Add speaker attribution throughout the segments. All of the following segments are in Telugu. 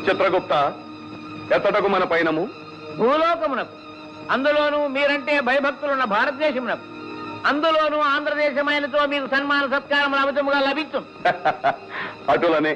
Speaker 1: చిత్రగుప్త, ఎత్తటకు మన పైనము
Speaker 2: భూలోకమునకు, అందులోనూ మీరంటే భయభక్తులున్న భారతదేశమునకు, అందులోనూ ఆంధ్రదేశమైనతో మీకు సన్మాన సత్కారములు అమితముగా లభించు.
Speaker 1: అటులనే.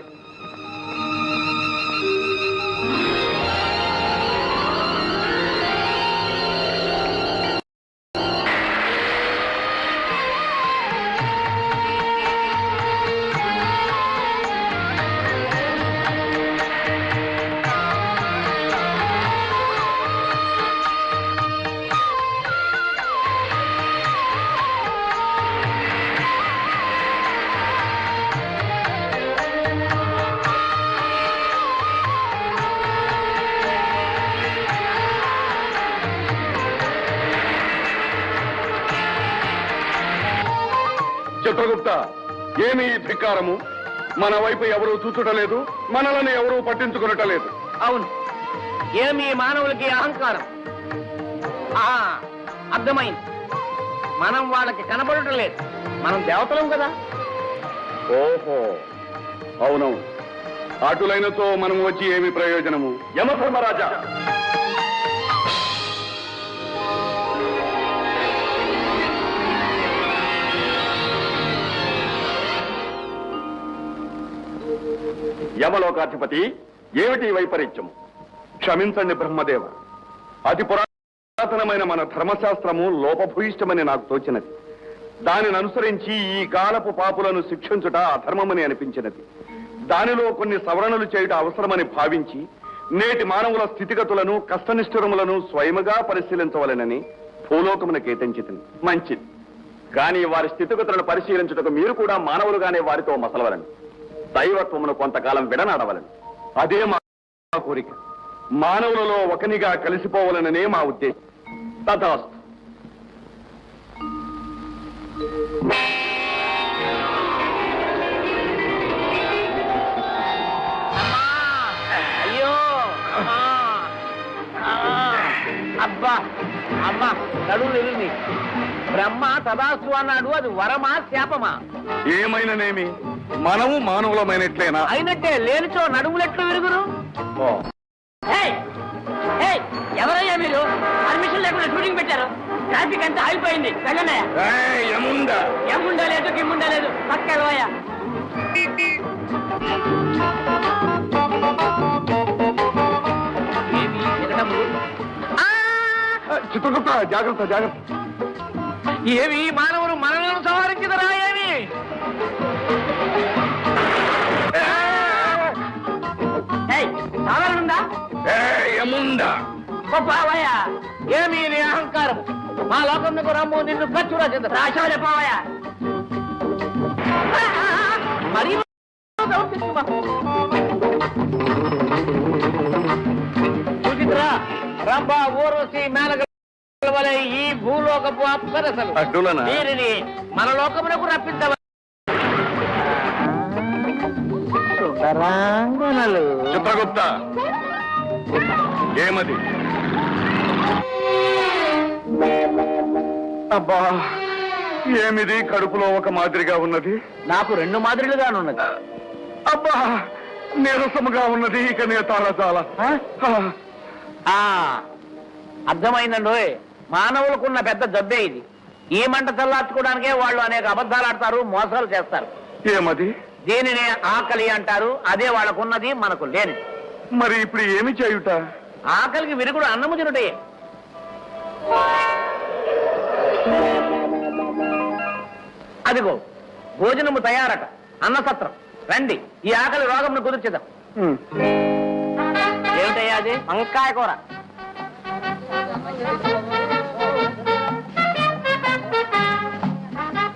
Speaker 1: చిత్రగుప్త, ఏమి ధిక్కారము? మన వైపు ఎవరూ చూచుటలేదు, మనలను ఎవరూ పట్టించుకునటలేదు.
Speaker 2: అవును, ఏమి మానవులకి అహంకారం. అర్థమైంది. మనం వాళ్ళకి కనబడటం లేదు, మనం దేవతలం కదా.
Speaker 1: ఓహో, అవునవును. అటులైనతో మనం వచ్చి ఏమి ప్రయోజనము? యమధర్మరాజా, యమలోకాధిపతి, ఏమిటి వైపరీత్యము? క్షమించండి బ్రహ్మదేవ, అతి పురాతనమైన మన ధర్మశాస్త్రము లోపభూయిష్టమని నాకు తోచినది. దానిని అనుసరించి ఈ కాలపు పాపులను శిక్షించుట అధర్మమని అనిపించినది. దానిలో కొన్ని సవరణలు చేయుట అవసరమని భావించి నేటి మానవుల స్థితిగతులను కష్టనిష్ఠురములను స్వయముగా పరిశీలించవలెనని భూలోకమున కేతించితిని. మంచిది, కానీ వారి స్థితిగతులను పరిశీలించుటకు మీరు కూడా మానవులుగానే వారితో మసలవలను. దైవత్వమును కొంతకాలం విడనాడవలను. అదే మా కోరిక. మానవులలో ఒకనిగా కలిసిపోవాలననే మా ఉద్దేశం. తథాస్తు.
Speaker 2: అయ్యో, అబ్బా అమ్మా, నడువులు ఎరిగి. బ్రహ్మ తదాస్తు అన్నాడు, అది వరమా శాపమా?
Speaker 1: ఏమైననేమి, మనము మానవులమైనట్లేనా?
Speaker 2: అయినట్టే, లేనిచో నడుములెట్లు విరుగురు. ఎవరయ్యా మీరు? పర్మిషన్ లేకుండా షూటింగ్ పెట్టారు. ట్రాఫిక్ అంతా ఆగిపోయింది. ఏముండా లేదు, గిమ్ముండా లేదు. పక్కయ్యా.
Speaker 1: చిత్రగుప్త, జాగ్రత్త జాగ్రత్త.
Speaker 2: ఏమి మానవులు మనలను సంహరించదరా? ఏమి సాధారణంగా పావయ్యా, ఏమి నీ అహంకారం? మా లోకం రమ్ము, నిన్ను ఖర్చురా చెంద రాశా చెప్పావయ్యా. మరీ చూసిద్రా, రంభ, ఊర్వశి, మేనగ వలె ఈ భూలోకపు అప్సరసలు వీరిని మన లోకమునకు రప్పించవ.
Speaker 1: చిత్రగుప్త, ఏమది? అబ్బా, ఏమిది? కడుపులో ఒక మాదిరిగా ఉన్నది.
Speaker 2: నాకు రెండు మాదిరిలుగానున్నది.
Speaker 1: అబ్బా, నీరసముగా ఉన్నది. ఇక నే చాలా
Speaker 2: అర్థమైందండి. మానవులకున్న పెద్ద జబ్బే ఇది. ఈ మంట చల్లార్చుకోవడానికే వాళ్ళు అనేక అబద్ధాలు ఆడతారు, మోసాలు చేస్తారు.
Speaker 1: ఏమది?
Speaker 2: దీనినే ఆకలి అంటారు. అదే వాళ్ళకున్నది, మనకు లేని.
Speaker 1: మరి ఇప్పుడు ఏమి చేయుట?
Speaker 2: ఆకలికి విరుగుడు అన్నము తినుటే. అదిగో భోజనము తయారట, అన్నసత్రం. రండి, ఈ ఆకలి రోగమును కుదుర్చిద్దాం. ఏమిటయ్యా అది? వంకాయ కూర.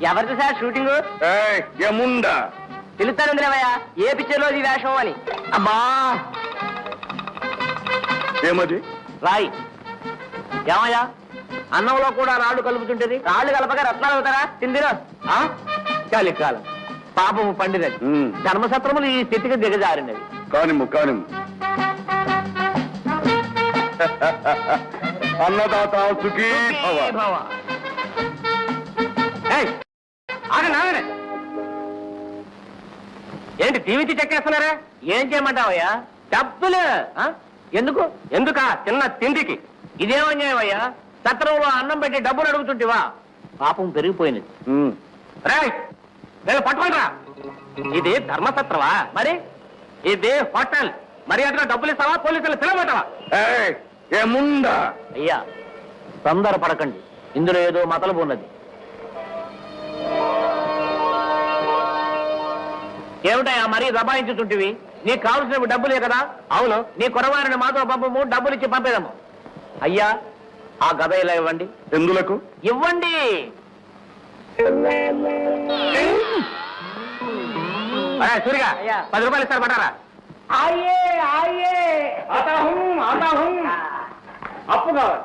Speaker 2: ఎవరిది సార్ షూటింగ్?
Speaker 1: ఏముందా
Speaker 2: తెలుస్తానుందిలేవయ్యా, ఏ పిక్చర్ లో ఈ వేషం అని. అమ్మా,
Speaker 1: ఏమది?
Speaker 2: రాయి. ఏమయ్యా, అన్నంలో కూడా రాళ్ళు కలుపుతుంటది. రాళ్ళు కలపగా రత్నాలు అవుతారా? తిందిరా. కాలం పాపము పండినది. ధర్మసత్రములు ఈ స్థితికి దిగజారినవి.
Speaker 1: కానిము కానిము. అన్నదాత సుఖీ భవ.
Speaker 2: ఏంటి టీవీ చెక్కేస్తున్నారా? ఏం చేయమంటావయ్యా? డబ్బులు ఎందుకు? ఎందుకా? చిన్న తిండికి. ఇదేమన్యాయం అయ్యా? సత్రంలో అన్నం పెట్టి డబ్బులు అడుగుతుంటివా? పాపం పెరిగిపోయినది. రైట్, నేను పట్టుకుంటా. ఇది ధర్మసత్రవా? మరి ఇది హోటల్. మరి అట్లా డబ్బులు ఇస్తావా? పోలీసులు పిలవమంటావా?
Speaker 1: ఏముందా?
Speaker 2: అయ్యా తొందరపడకండి, ఇందులో ఏదో మతలబు ఉన్నది. ఏమిటయా మరీ దబాయించుతుంటివి? నీకు కావలసినవి డబ్బులే కదా? అవును. నీ కొరవారిని మాతో పంపము, డబ్బులు ఇచ్చి పంపేదము. అయ్యా ఆ గద ఇలా ఇవ్వండి.
Speaker 1: ఎందులకు?
Speaker 2: ఇవ్వండి. సూరిగా 10 రూపాయలు ఇస్తారు పట్టారా? అప్పు కావాలి.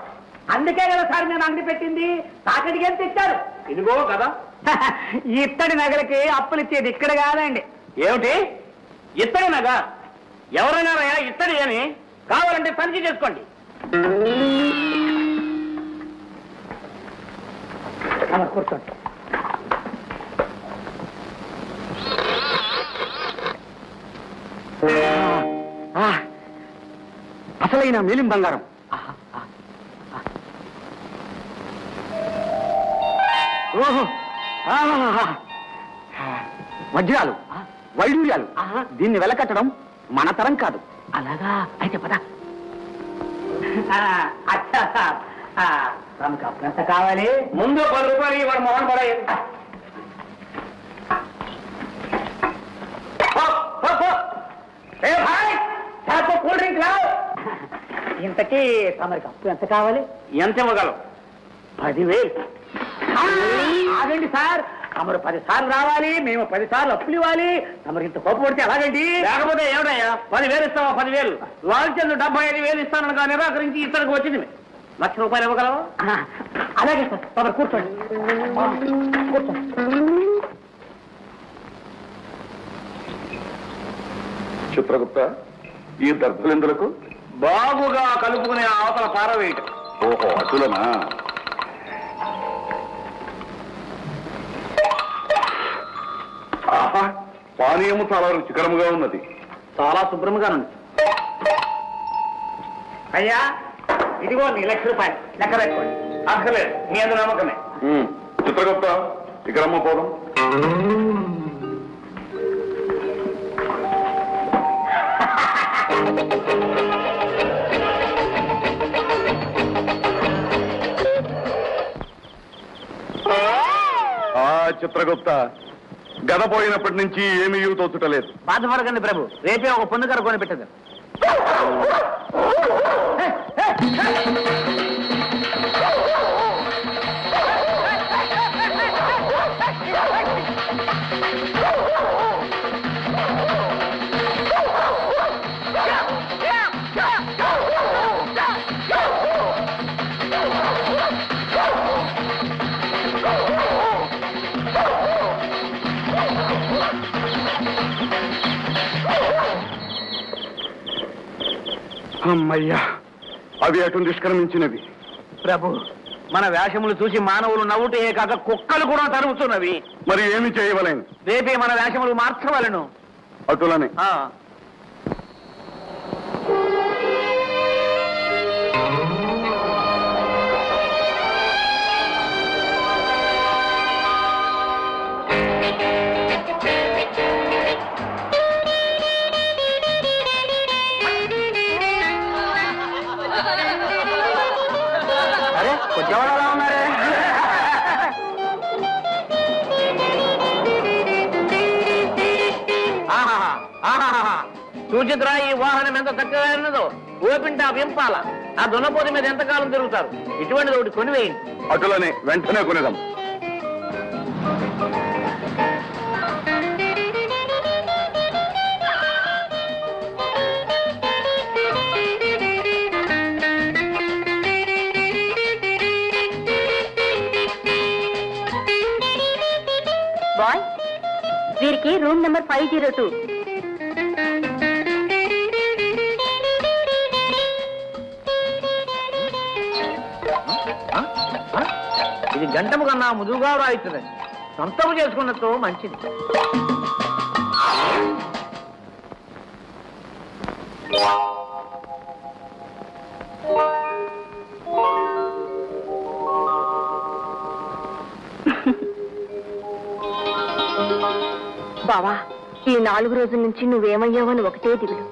Speaker 3: అందుకే కదా సార్ నేను అంగడి పెట్టింది. తాకడికి ఎంత ఇచ్చారు?
Speaker 2: ఇదిగో కదా.
Speaker 3: ఇత్తడి నగలకి అప్పులు ఇచ్చేది ఇక్కడ కాదండి.
Speaker 2: ఏమిటి ఇత్తడి నగా? ఎవరైనా ఇత్తడి అని కావాలంటే తనిఖీ చేసుకోండి.
Speaker 3: కూర్చోండి. అసలైన మేలిం బంగారం. ఓహో, వజ్రాలు, వైడూర్యాలు. దీన్ని వెలకట్టడం మన తరం కాదు.
Speaker 2: అలాగా? అయితే పద.
Speaker 3: తమకు అప్పు ఎంత కావాలి?
Speaker 2: ముందు 10 రూపాయలు వాడు మొహన్ పడేది.
Speaker 3: కూల్ డ్రింక్ రావు. ఇంతకీ తమరికి అప్పు ఎంత కావాలి?
Speaker 2: ఎంత ఇవ్వగలవు?
Speaker 3: 10,000. ఆగండి సార్, తమరు 10 సార్లు రావాలి, మేము 10 సార్లు అప్పులు ఇవ్వాలి. తమరు ఇంత కోపం పడితే ఎలాగండి?
Speaker 2: లేకపోతే ఏమిటయ్యా 10,000 ఇస్తావా? 10,000 లాల్చంద్ర 75,000 ఇస్తానగా నిరాకరించి ఇతనికి వచ్చింది. 1,00,000 రూపాయలు ఇవ్వగలవా?
Speaker 3: అలాగే సార్, తమరు కూర్చోండి. కూర్చోండి.
Speaker 1: చిత్రగుప్త, ఈ దర్భలెందులకు?
Speaker 2: బాగుగా కలుపుకునే అవతల పారవేయటం.
Speaker 1: ఓహో, అటులనా? ఆహా, పానీయము చాలా రుచికరముగా ఉన్నది.
Speaker 2: చాలా శుభ్రంగా ఉంది.
Speaker 3: అయ్యా ఇదిగో నీ 1,00,000 రూపాయలు లెక్క పెట్టుకోండి.
Speaker 2: అక్కర్లేదు, మీ అందు నమ్మకమే.
Speaker 1: చిత్రగుప్త, ఇక్కడ అమ్మ పోదాం. చిత్రగుప్త, గద పోయినప్పటి నుంచి ఏమీ తోచుటలేదు.
Speaker 2: బాధపడకండి ప్రభు, రేపే ఒక పొన్నుకర కొని పెట్టదు.
Speaker 1: అమ్మయ్యా, అవి అటు నిష్క్రమించినవి.
Speaker 2: ప్రభు, మన వేషములు చూసి మానవులు నవ్వుటే కాక కుక్కలు కూడా తరుగుతున్నవి.
Speaker 1: మరి ఏమి చేయవలేను?
Speaker 2: రేపే మన వేషములు మార్చవలను.
Speaker 1: అటులనే.
Speaker 2: అరే కొంచెం అలా ఉన్నారే. చూచిద్రా ఈ వాహనం ఎంత చక్కగా ఉన్నదో. ఓపింటా వింపాల. ఆ దున్నపోతి మీద ఎంతకాలం తిరుగుతారు. ఇటువంటిది ఒకటి కొనివేయండి.
Speaker 1: అటులనే, వెంటనే కొనేదాం.
Speaker 4: బాయ్, వీరికి రూమ్ నెంబర్ 502.
Speaker 2: ఇది గంటము కన్నా ముదుగుగా రాయిస్తుంది. సొంతము చేసుకున్నతో మంచిది.
Speaker 4: బావా ఈ 4 రోజుల నుంచి నువ్వేమయ్యావని ఒకటే దిగులు.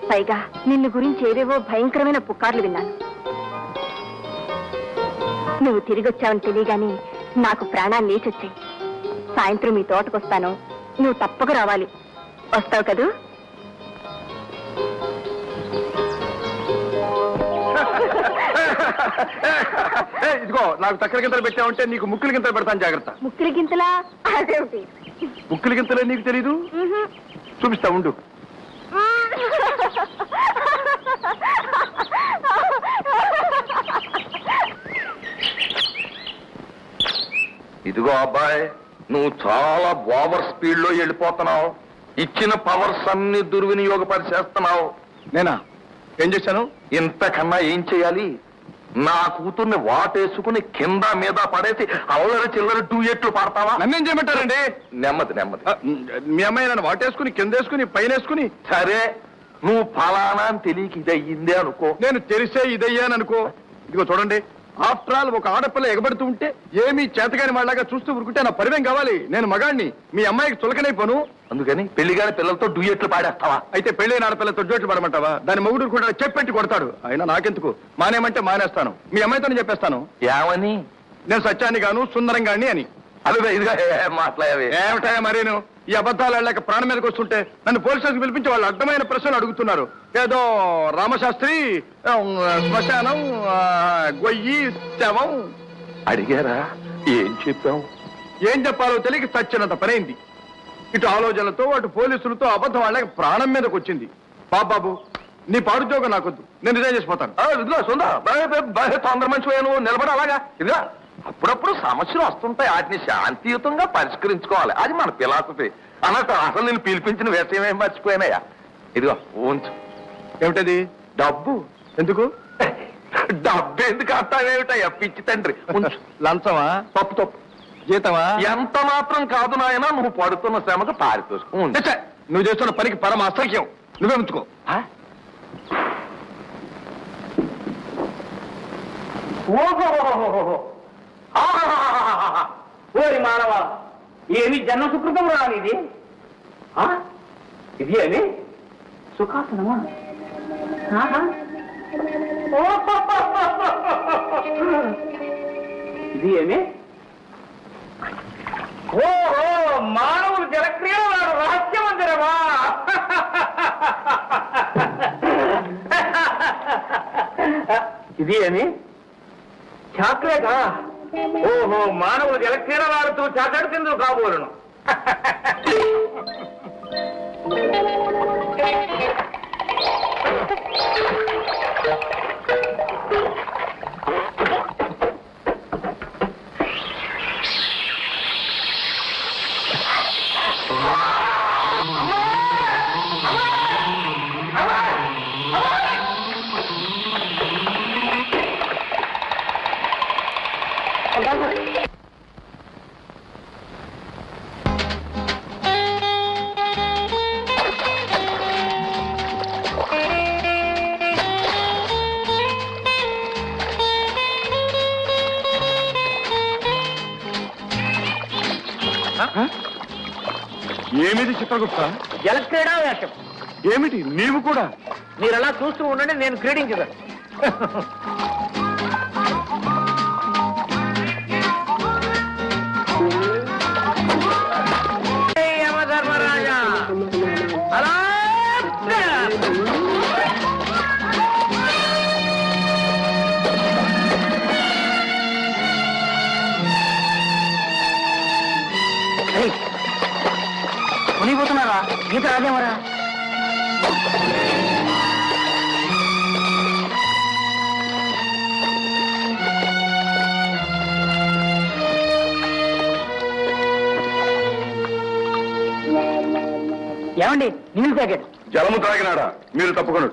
Speaker 4: పైగా నిన్ను గురించి ఏవేవో భయంకరమైన పుకార్లు విన్నాను. నువ్వు తిరిగొచ్చావని తెలియగాని నాకు ప్రాణాలు లేచొచ్చాయి. సాయంత్రం మీ తోటకొస్తాను, నువ్వు తప్పక రావాలి. వస్తావు కదూ?
Speaker 1: ఇదిగో నాకు చక్కెర గింతలు పెట్టావంటే నీకు ముక్కులు గింతలు పెడతాను, జాగ్రత్త.
Speaker 4: ముక్కిలి గింతలా? అదేమిటి?
Speaker 1: ముక్కులు గింతలే నీకు తెలీదు? చూపిస్తా ఉండు. ఇదిగో అబ్బాయి, నువ్వు చాలా ఓవర్ స్పీడ్ లో వెళ్ళిపోతున్నావు. ఇచ్చిన పవర్స్ అన్ని దుర్వినియోగపరిచేస్తున్నావు. నేనా ఏం చేశాను? ఇంతకన్నా ఏం చేయాలి? నా కూతుర్ని వాటేసుకుని కింద మీద పడేసి అల్లరి చిల్లరి డూయెట్లు పాడతావా? నన్నేం చేయమంటారండి? నెమ్మది నెమ్మది. మీ అమ్మాయి నన్ను వాటేసుకుని కిందేసుకుని పైన వేసుకుని, సరే నువ్వు ఫలానా అని తెలియక ఇదయ్యిందే అనుకో. నేను తెలిసే ఇదయ్యాననుకో. ఇదిగో చూడండి, ఆఫ్టర్ ఆల్ ఒక ఆడపిల్ల ఎగబడుతూ ఉంటే ఏమీ చేతగాని వాళ్ళగా చూస్తూ ఉరుకుంటే నా పరివేం కావాలి? నేను మగాడిని, మీ అమ్మాయికి చులకనైపోను. అందుకని పెళ్లిగాని పిల్లలతో డూయెట్లు పాడేస్తావా? అయితే పెళ్లి ఆడపిల్లతో డూయెట్లు పాడమంటావా? దాని మొగుడు కూడా చెప్పెట్టి కొడతాడు. అయినా నాకెందుకు, మానేమంటే మానేస్తాను. మీ అమ్మాయితో చెప్పేస్తాను. ఏమని? నేను సత్యాన్ని గాను సుందరంగాని అని. అదే ఇదిగా మాట్లాడేవి ఏమిటాయా? మరీను ఈ అబద్ధాలు వెళ్ళాక ప్రాణం మీదకి వస్తుంటే నన్ను పోలీస్ స్టేషన్ పిలిపించి వాళ్ళు అడ్డమైన ప్రశ్నలు అడుగుతున్నారు. ఏదో రామశాస్త్రి, శ్మశానం, గొయ్యి, శవం అడిగారా? ఏం చెప్పావు? ఏం చెప్పాలో తెలియక చచ్చినంత పనైంది. ఇటు ఆలోచనలతో అటు పోలీసులతో అబద్ధం వాళ్ళకి ప్రాణం మీదకి వచ్చింది. బాబు నీ పాడుద్యోగం నాకొద్దు, నేను రిజైన్ చేసిపోతాను. ఇదిగో సుందా, తొందర మంచి నువ్వు నిలబడి అలాగా. ఇదిగా అప్పుడప్పుడు సమస్యలు వస్తుంటాయి, వాటిని శాంతియుతంగా పరిష్కరించుకోవాలి. అది మన ఫిలాసఫీ అన్నట్టు. అసలు నేను పిలిపించిన విషయం ఏం మర్చిపోయినాయా? ఇదిగో ఉంచు. ఏమిటది? డబ్బు. ఎందుకు? డబ్బు ఎందుకు అంటావేమిటయ్యా పిచ్చి తండ్రి? ఉంచు. లంచమా? తప్పు జీతమా? ఎంత మాత్రం కాదు నాయన, నువ్వు పడుతున్న శ్రమకు పారితోషికం. నువ్వు చేస్తున్న పనికి పరమ అసహ్యం. నువ్వే ఉంచుకో.
Speaker 3: ఓహో, ఓరి మానవ, ఏమి జన్మ సుకృతం రాని ఇది? ఇది ఏమి సుఖాసనమా? ఇది ఏమి? ఓహో, మానవులు జలక్రియలు వాడు రహస్య మందిరమా? ఇది ఏమి? చాక్లెటా? ఓహో, మానవులు జలక్రీడలాడుతూ చాకటి తిందులు కాబోలను.
Speaker 1: ఏమిటి చిత్రగుప్త?
Speaker 3: జలక్రీడా వేషం.
Speaker 1: ఏమిటి నీవు కూడా?
Speaker 3: మీరు అలా చూస్తూ ఉండండి, నేను క్రీడించగలను. యమధర్మరాజా అలా మునిగిపోతున్నారా? గీత రాజేమరా? ఏమండి, నీళ్ళు ప్యాకెట్.
Speaker 1: జలము తాగినాడా? మీరు తప్పుకొను.